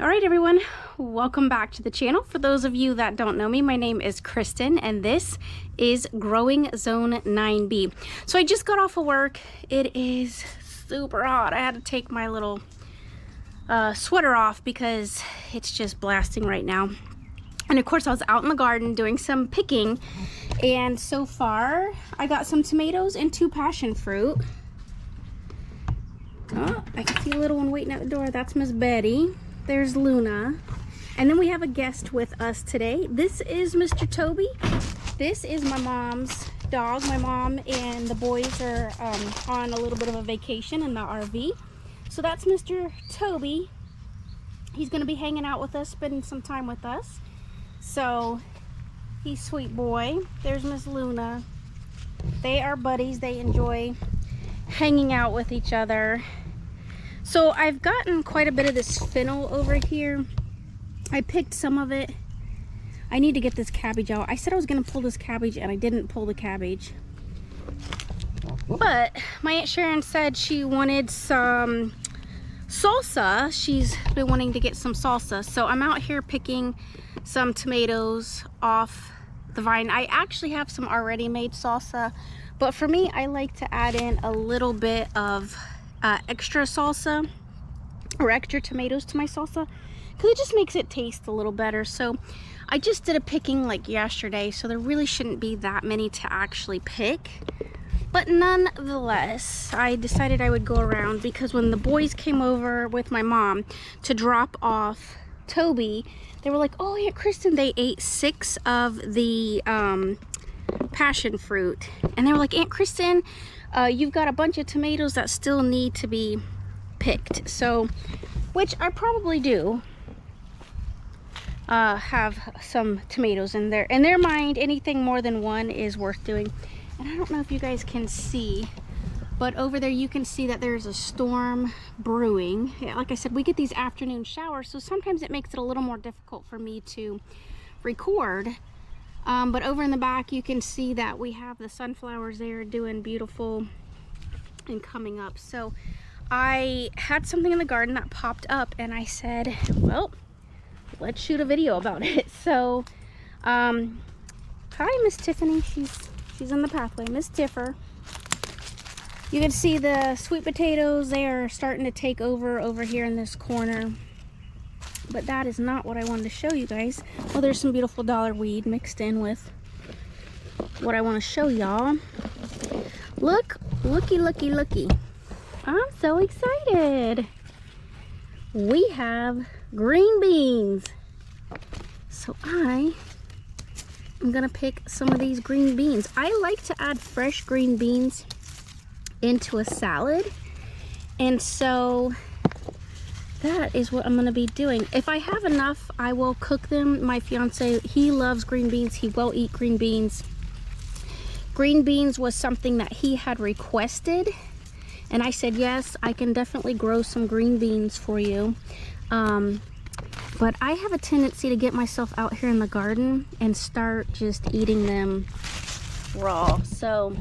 All right, everyone, welcome back to the channel. For those of you that don't know me, my name is Kristen, and this is Growing Zone 9B. So I just got off of work. It is super hot. I had to take my little sweater off because it's just blasting right now. And of course, I was out in the garden doing some picking, and so far I got some tomatoes and 2 passion fruit. Oh, I can see a little one waiting at the door. That's Miss Betty. There's Luna. And then we have a guest with us today. This is Mr. Toby. This is my mom's dog. My mom and the boys are on a little bit of a vacation in the RV. So that's Mr. Toby. He's going to be hanging out with us, spending some time with us. So he's a sweet boy. There's Miss Luna. They are buddies. They enjoy hanging out with each other. So I've gotten quite a bit of this fennel over here. I picked some of it. I need to get this cabbage out. I said I was going to pull this cabbage and I didn't pull the cabbage. But my Aunt Sharon said she wanted some salsa. She's been wanting to get some salsa. So I'm out here picking some tomatoes off the vine. I actually have some already made salsa. But for me, I like to add in a little bit of extra salsa or extra tomatoes to my salsa because it just makes it taste a little better. So I just did a picking like yesterday, so there really shouldn't be that many to actually pick, but nonetheless I decided I would go around because when the boys came over with my mom to drop off Toby, they were like, "Oh, Aunt Kristen, they ate 6 of the passion fruit," and they were like, "Aunt Kristen, you've got a bunch of tomatoes that still need to be picked." So, which I probably do have some tomatoes in there. In their mind, anything more than 1 is worth doing. And I don't know if you guys can see, but over there you can see that there's a storm brewing. Yeah, like I said, we get these afternoon showers, so sometimes it makes it a little more difficult for me to record. But over in the back you can see that we have the sunflowers there doing beautiful and coming up. So I had something in the garden that popped up and I said, well, let's shoot a video about it. So hi Miss Tiffany, she's in the pathway. Miss Tiffer, you can see the sweet potatoes. They are starting to take over here in this corner. But that is not what I wanted to show you guys. Well, there's some beautiful dollar weed mixed in with what I want to show y'all. Look, looky. I'm so excited. We have green beans. So I'm gonna pick some of these green beans. I like to add fresh green beans into a salad. And so that is what I'm going to be doing. If I have enough, I will cook them. My fiance, he loves green beans. He will eat green beans. Green beans was something that he had requested, and I said, yes, I can definitely grow some green beans for you. But I have a tendency to get myself out here in the garden and start just eating them raw. So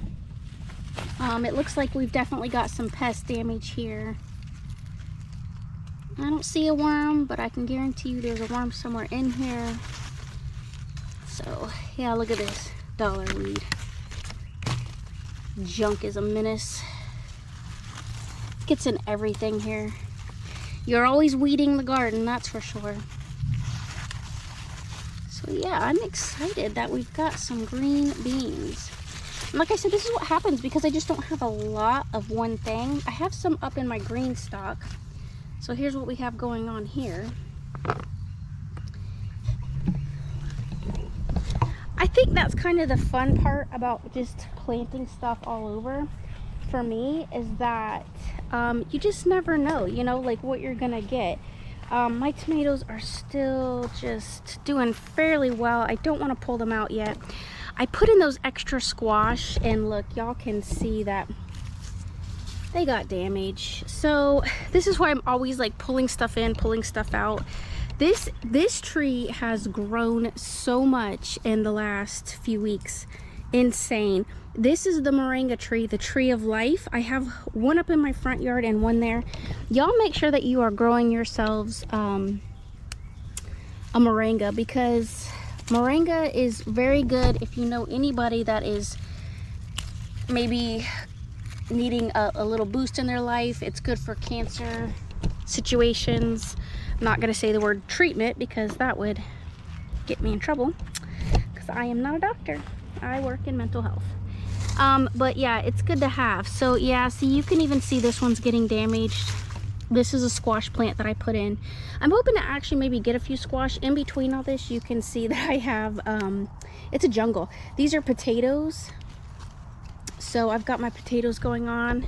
it looks like we've definitely got some pest damage here. I don't see a worm, but I can guarantee you there's a worm somewhere in here. So, yeah, look at this dollar weed. Junk is a menace. Gets in everything here. You're always weeding the garden, that's for sure. So, yeah, I'm excited that we've got some green beans. And like I said, this is what happens because I just don't have a lot of one thing. I have some up in my green stock. So here's what we have going on here. I think that's kind of the fun part about just planting stuff all over for me, is that you just never know, you know, like what you're gonna get. My tomatoes are still just doing fairly well. I don't want to pull them out yet. I put in those extra squash, and look, y'all can see that they got damage. So this is why I'm always like pulling stuff in, pulling stuff out. This tree has grown so much in the last few weeks. Insane. This is the moringa tree, the tree of life. I have one up in my front yard and one there. Y'all make sure that you are growing yourselves a moringa, because moringa is very good if you know anybody that is maybe needing a little boost in their life. It's good for cancer situations. I'm not going to say the word treatment because that would get me in trouble, because I am not a doctor. I work in mental health. But yeah, it's good to have. So yeah, see, you can even see this one's getting damaged. This is a squash plant that I put in. I'm hoping to actually maybe get a few squash in between all this. You can see that I have, it's a jungle. These are potatoes. So I've got my potatoes going on.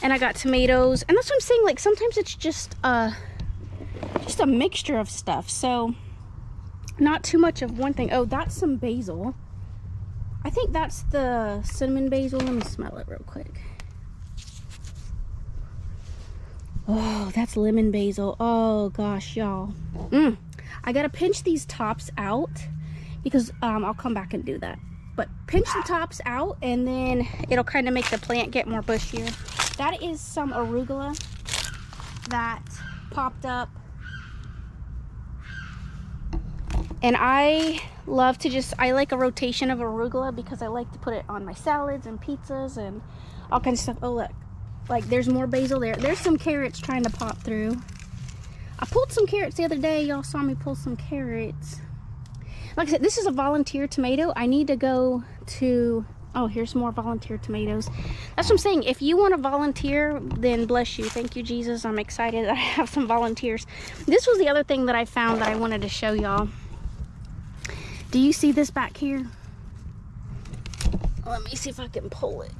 And I got tomatoes. And that's what I'm saying, like sometimes it's just a mixture of stuff. So not too much of one thing. Oh, that's some basil. I think that's the cinnamon basil. Let me smell it real quick. Oh, that's lemon basil. Oh gosh, y'all. I gotta pinch these tops out because I'll come back and do that. But pinch the tops out and then it'll kind of make the plant get more bushier. That is some arugula that popped up. And I love to I like a rotation of arugula because I like to put it on my salads and pizzas and all kinds of stuff. Oh look. Like there's more basil there. There's some carrots trying to pop through. I pulled some carrots the other day. Y'all saw me pull some carrots. Like I said, this is a volunteer tomato. I need to go to, oh, here's more volunteer tomatoes. That's what I'm saying. If you want to volunteer, then bless you. Thank you, Jesus. I'm excited that I have some volunteers. This was the other thing that I found that I wanted to show y'all. Do you see this back here? Let me see if I can pull it.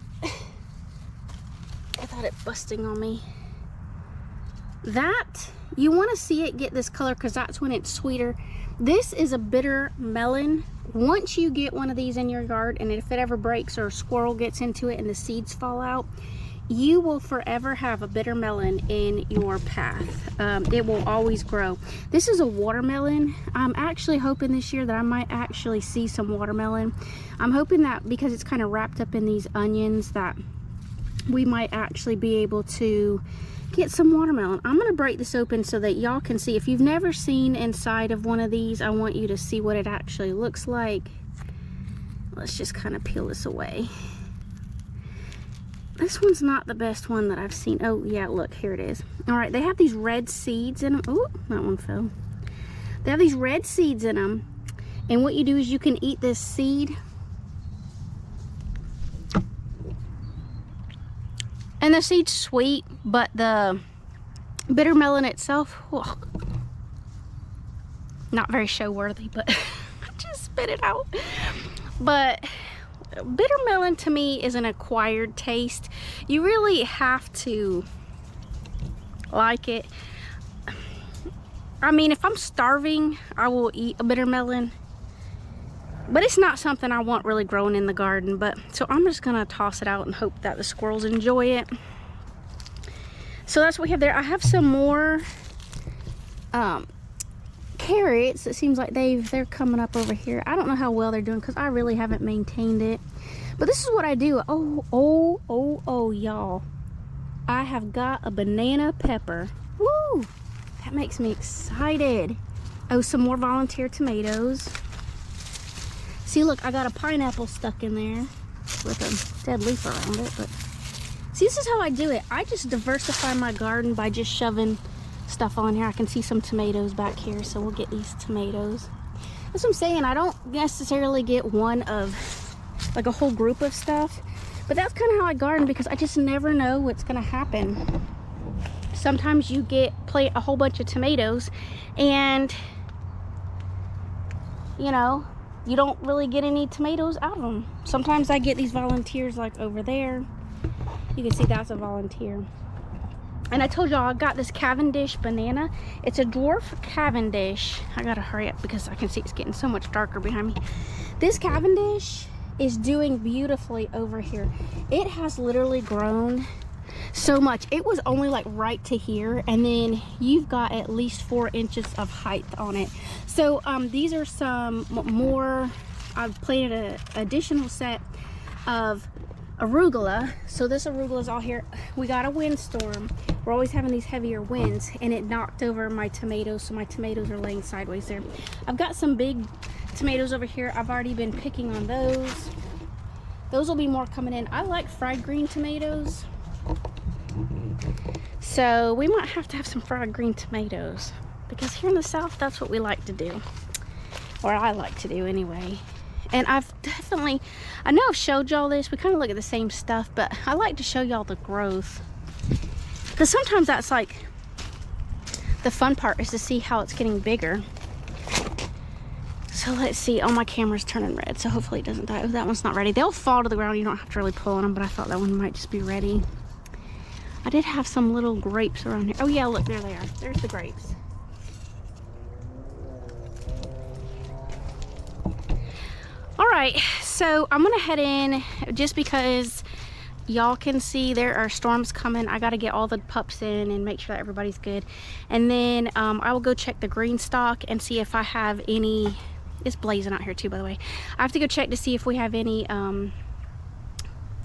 I thought it busting on me. That, you want to see it get this color because that's when it's sweeter. This is a bitter melon. Once you get one of these in your yard, and if it ever breaks or a squirrel gets into it and the seeds fall out, you will forever have a bitter melon in your path. It will always grow. This is a watermelon. I'm actually hoping this year that I might actually see some watermelon. I'm hoping that because it's kind of wrapped up in these onions that we might actually be able to get some watermelon. I'm gonna break this open so that y'all can see. If you've never seen inside of one of these, I want you to see what it actually looks like. Let's just kind of peel this away. This one's not the best one that I've seen. Oh yeah, look, here it is. All right, they have these red seeds in them. Oh, that one fell. They have these red seeds in them, and what you do is you can eat this seed. And the seed's sweet, but the bitter melon itself, oh, not very show worthy, but I just spit it out. But bitter melon to me is an acquired taste. You really have to like it. I mean, if I'm starving, I will eat a bitter melon. But it's not something I want really growing in the garden. But so I'm just gonna toss it out and hope that the squirrels enjoy it. So that's what we have there. I have some more carrots. It seems like they're coming up over here. I don't know how well they're doing because I really haven't maintained it. But this is what I do. Oh, y'all. I have got a banana pepper. Woo! That makes me excited. Oh, some more volunteer tomatoes. See, look, I got a pineapple stuck in there with a dead leaf around it. But see, this is how I do it. I just diversify my garden by just shoving stuff on here. I can see some tomatoes back here, so we'll get these tomatoes. That's what I'm saying. I don't necessarily get one of, like, a whole group of stuff. But that's kind of how I garden because I just never know what's going to happen. Sometimes you plant a whole bunch of tomatoes and, you know, you don't really get any tomatoes out of them. Sometimes I get these volunteers like over there. You can see that's a volunteer. And I told y'all I got this Cavendish banana. It's a dwarf Cavendish. I gotta hurry up because I can see it's getting so much darker behind me. This Cavendish is doing beautifully over here. It has literally grown so much. It was only like right to here, and then you've got at least 4 inches of height on it. So these are some more. I've planted an additional set of arugula. So this arugula is all here. We got a windstorm. We're always having these heavier winds, and it knocked over my tomatoes, so my tomatoes are laying sideways there. I've got some big tomatoes over here. I've already been picking on those. Those will be more coming in. I like fried green tomatoes, so we might have to have some fried green tomatoes, because here in the South, that's what we like to do, or I like to do anyway. And I've definitely, I know I've showed y'all this, we kind of look at the same stuff, but I like to show y'all the growth, because sometimes that's like the fun part, is to see how it's getting bigger. So let's see. Oh, my camera's turning red, so hopefully it doesn't die. Oh, that one's not ready. They'll fall to the ground. You don't have to really pull on them, but I thought that one might just be ready. I did have some little grapes around here. Oh yeah, look, there they are. There's the grapes. All right, so I'm gonna head in just because y'all can see there are storms coming. I got to get all the pups in and make sure that everybody's good, and then I will go check the green stock and see if I have any. It's blazing out here too, by the way. I have to go check to see if we have any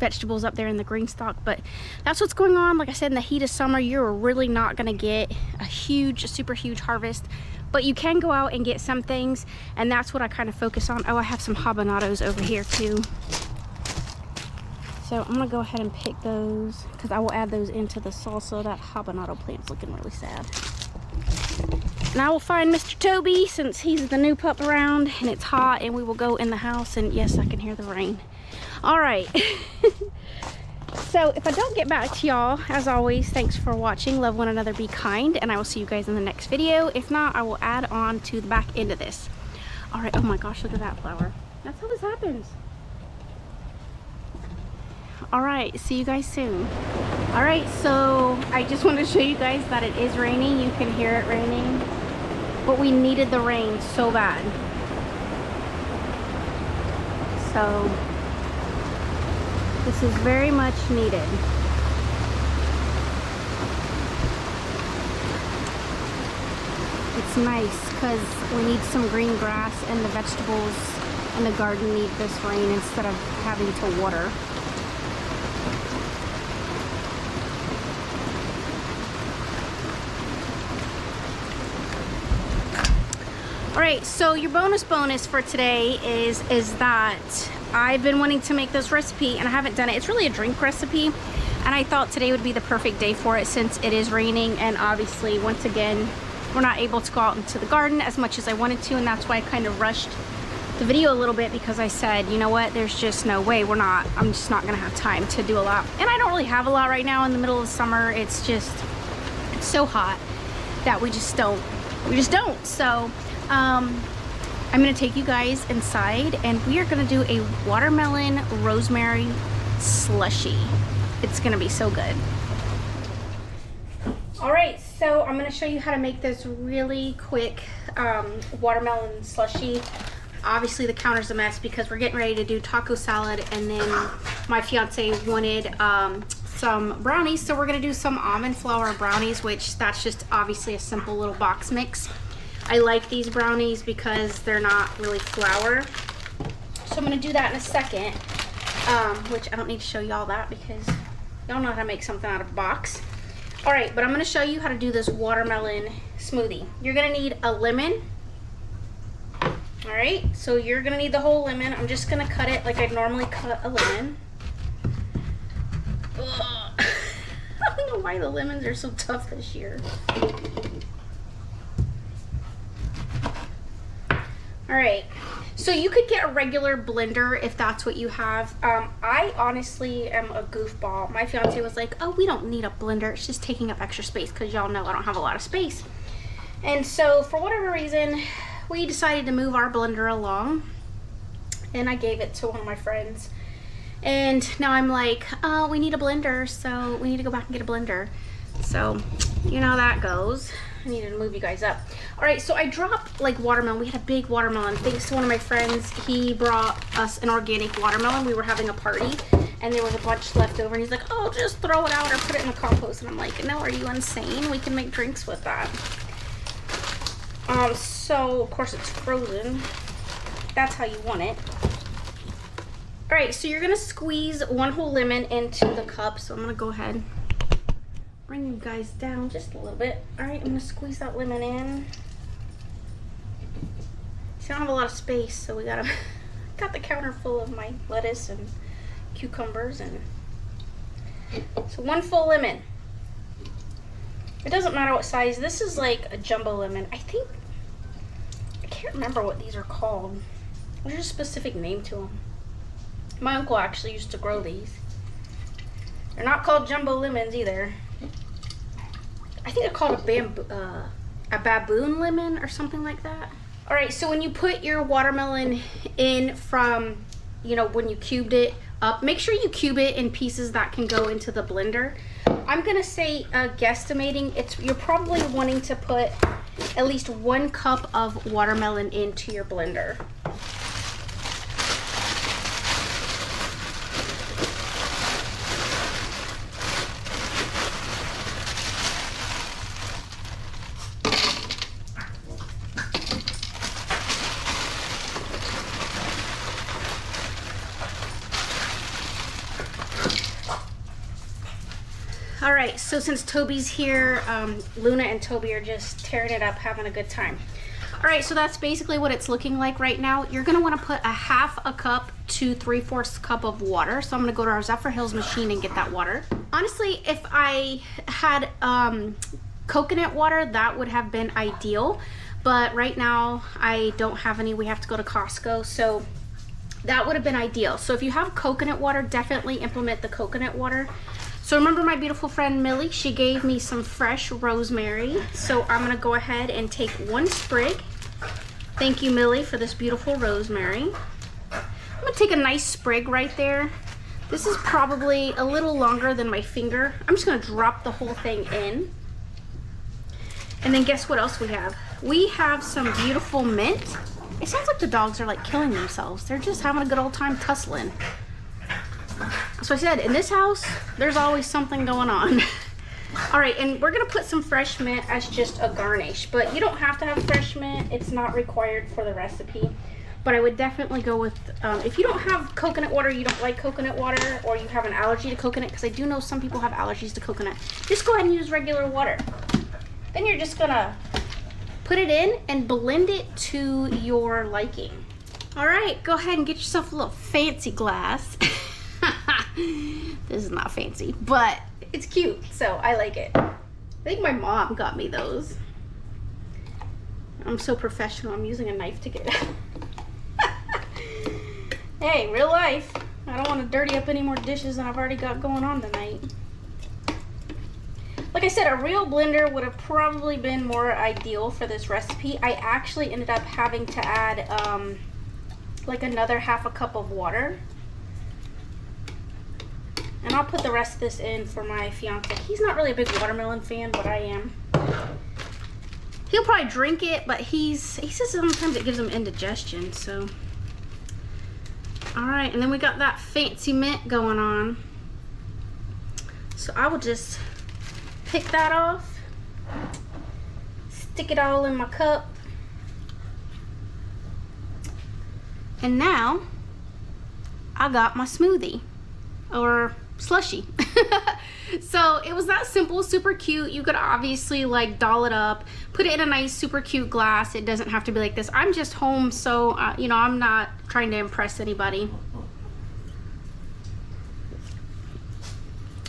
vegetables up there in the green stock. But that's what's going on. Like I said, in the heat of summer, you're really not going to get a huge, super huge harvest, but you can go out and get some things, and that's what I kind of focus on. Oh, I have some habaneros over here too, so I'm gonna go ahead and pick those, because I will add those into the salsa. That habanero plant's looking really sad. And I will find Mr. Toby, since he's the new pup around and it's hot, and we will go in the house. And yes, I can hear the rain. All right. So if I don't get back to y'all, as always, thanks for watching. Love one another, be kind, and I will see you guys in the next video. If not, I will add on to the back end of this. All right. Oh my gosh, look at that flower. That's how this happens. All right, see you guys soon. All right, so I just wanted to show you guys that it is raining. You can hear it raining, but we needed the rain so bad. So this is very much needed. It's nice because we need some green grass, and the vegetables in the garden need this rain instead of having to water. Alright, so your bonus for today is that I've been wanting to make this recipe and I haven't done it. It's really a drink recipe, and I thought today would be the perfect day for it since it is raining, and obviously once again we're not able to go out into the garden as much as I wanted to, and that's why I kind of rushed the video a little bit, because I said, you know what, there's just no way, I'm just not gonna have time to do a lot. And I don't really have a lot right now in the middle of summer. It's so hot that we just don't. So I'm gonna take you guys inside, and we are gonna do a watermelon rosemary slushy. It's gonna be so good. All right, so I'm gonna show you how to make this really quick watermelon slushy. Obviously the counter's a mess because we're getting ready to do taco salad, and then my fiance wanted some brownies, so we're gonna do some almond flour brownies, which that's just obviously a simple little box mix. I like these brownies because they're not really flour. So I'm gonna do that in a second, which I don't need to show y'all that because y'all know how to make something out of a box. All right, but I'm gonna show you how to do this watermelon smoothie. You're gonna need a lemon. All right, so you're gonna need the whole lemon. I'm just gonna cut it like I'd normally cut a lemon. Ugh. I don't know why the lemons are so tough this year. All right, so you could get a regular blender if that's what you have. I honestly am a goofball. My fiance was like, oh, we don't need a blender. It's just taking up extra space, because y'all know I don't have a lot of space. And so for whatever reason, we decided to move our blender along, and I gave it to one of my friends. And now I'm like, oh, we need a blender, so we need to go back and get a blender. So you know how that goes. I needed to move you guys up. All right, so I dropped like watermelon. We had a big watermelon. Thanks to one of my friends, he brought us an organic watermelon. We were having a party, and there was a bunch left over, and he's like, oh, just throw it out or put it in the compost. And I'm like, no, are you insane? We can make drinks with that. So of course it's frozen. That's how you want it. All right, so you're gonna squeeze 1 whole lemon into the cup. So I'm gonna go ahead, bring you guys down just a little bit. All right, I'm gonna squeeze that lemon in. See, I don't have a lot of space, so we got the counter full of my lettuce and cucumbers, and so 1 full lemon. It doesn't matter what size. This is like a jumbo lemon. I can't remember what these are called. There's a specific name to them. My uncle actually used to grow these. They're not called jumbo lemons either. I think they're called a baboon lemon or something like that. All right, so when you put your watermelon in from, you know, when you cubed it up, make sure you cube it in pieces that can go into the blender. I'm gonna say, guesstimating, you're probably wanting to put at least 1 cup of watermelon into your blender. All right, so since Toby's here, Luna and Toby are just tearing it up, having a good time. All right, so that's basically what it's looking like right now. You're gonna wanna put a 1/2 cup to 3/4 cup of water. So I'm gonna go to our Zephyr Hills machine and get that water. Honestly, if I had coconut water, that would have been ideal. But right now, I don't have any. We have to go to Costco, so that would have been ideal. So if you have coconut water, definitely implement the coconut water. So remember my beautiful friend Millie, she gave me some fresh rosemary. So I'm gonna go ahead and take 1 sprig. Thank you, Millie, for this beautiful rosemary. I'm gonna take a nice sprig right there. This is probably a little longer than my finger. I'm just gonna drop the whole thing in. And then guess what else we have? We have some beautiful mint. It sounds like the dogs are like killing themselves. They're just having a good old time tussling. So I said, in this house, there's always something going on. All right, and we're gonna put some fresh mint as just a garnish, but you don't have to have fresh mint. It's not required for the recipe. But I would definitely go with, if you don't have coconut water, you don't like coconut water, or you have an allergy to coconut, because I do know some people have allergies to coconut, just go ahead and use regular water. Then you're just gonna put it in and blend it to your liking. All right, go ahead and get yourself a little fancy glass. This is not fancy, but it's cute, so I like it. I think my mom got me those. I'm so professional, I'm using a knife to get it out. Hey, real life. I don't want to dirty up any more dishes than I've already got going on tonight. Like I said, a real blender would have probably been more ideal for this recipe. I actually ended up having to add like another 1/2 cup of water. And I'll put the rest of this in for my fiance. He's not really a big watermelon fan, but I am. He'll probably drink it, but he says sometimes it gives him indigestion, so. All right, and then we got that fancy mint going on. So I will just pick that off, stick it all in my cup. And now I got my smoothie, or slushy. So it was that simple, super cute. You could obviously like doll it up, put it in a nice super cute glass. It doesn't have to be like this. I'm just home, so you know, I'm not trying to impress anybody.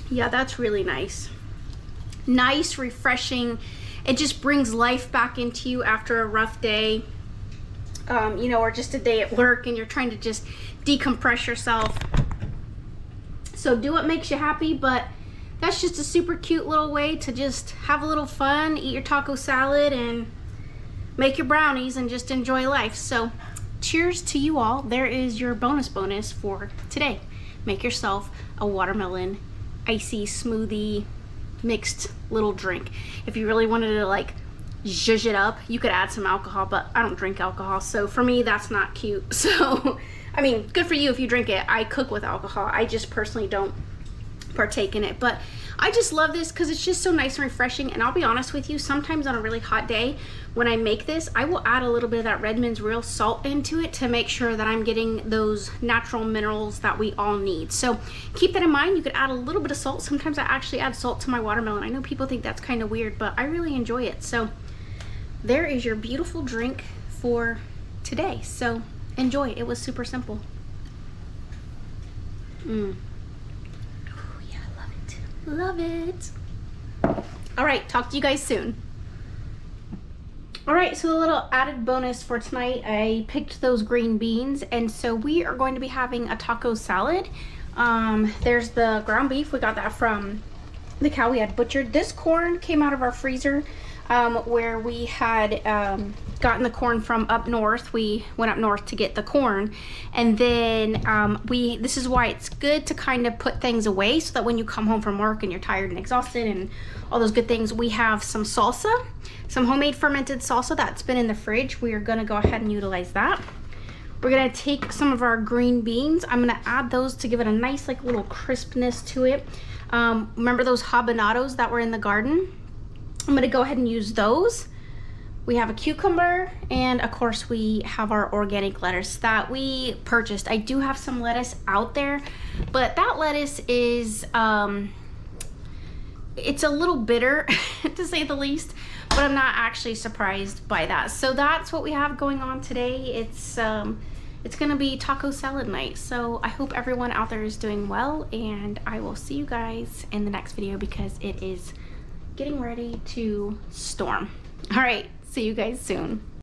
Yeah, that's really nice. Nice, refreshing. It just brings life back into you after a rough day, you know, or just a day at work and you're trying to just decompress yourself. So do what makes you happy, but that's just a super cute little way to just have a little fun, eat your taco salad and make your brownies and just enjoy life. So cheers to you all. There is your bonus for today. Make yourself a watermelon icy smoothie mixed little drink. If you really wanted to like zhuzh it up, you could add some alcohol, but I don't drink alcohol, so for me that's not cute. So I mean, good for you if you drink it. I cook with alcohol. I just personally don't. partake in it. But I just love this because it's just so nice and refreshing. And I'll be honest with you, sometimes on a really hot day when I make this, I will add a little bit of that Redmond's real salt into it to make sure that I'm getting those natural minerals that we all need. So keep that in mind. You could add a little bit of salt. Sometimes I actually add salt to my watermelon. I know people think that's kind of weird, but I really enjoy it. So there is your beautiful drink for today. So enjoy. It was super simple. Love it. All right, talk to you guys soon. All right, so a little added bonus for tonight, I picked those green beans, and so we are going to be having a taco salad. There's the ground beef. We got that from the cow we had butchered. This corn came out of our freezer where we had gotten the corn from up north. We went up north to get the corn, and then this is why it's good to kind of put things away so that when you come home from work and you're tired and exhausted and all those good things, we have some salsa, some homemade fermented salsa that's been in the fridge. We are going to go ahead and utilize that. We're going to take some of our green beans. I'm going to add those to give it a nice like little crispness to it. Remember those habaneros that were in the garden? I'm going to go ahead and use those. We have a cucumber, and of course we have our organic lettuce that we purchased. I do have some lettuce out there, but that lettuce is it's a little bitter to say the least, but I'm not actually surprised by that. So that's what we have going on today. It's gonna be taco salad night. So I hope everyone out there is doing well, and I will see you guys in the next video because it is getting ready to storm. All right, see you guys soon.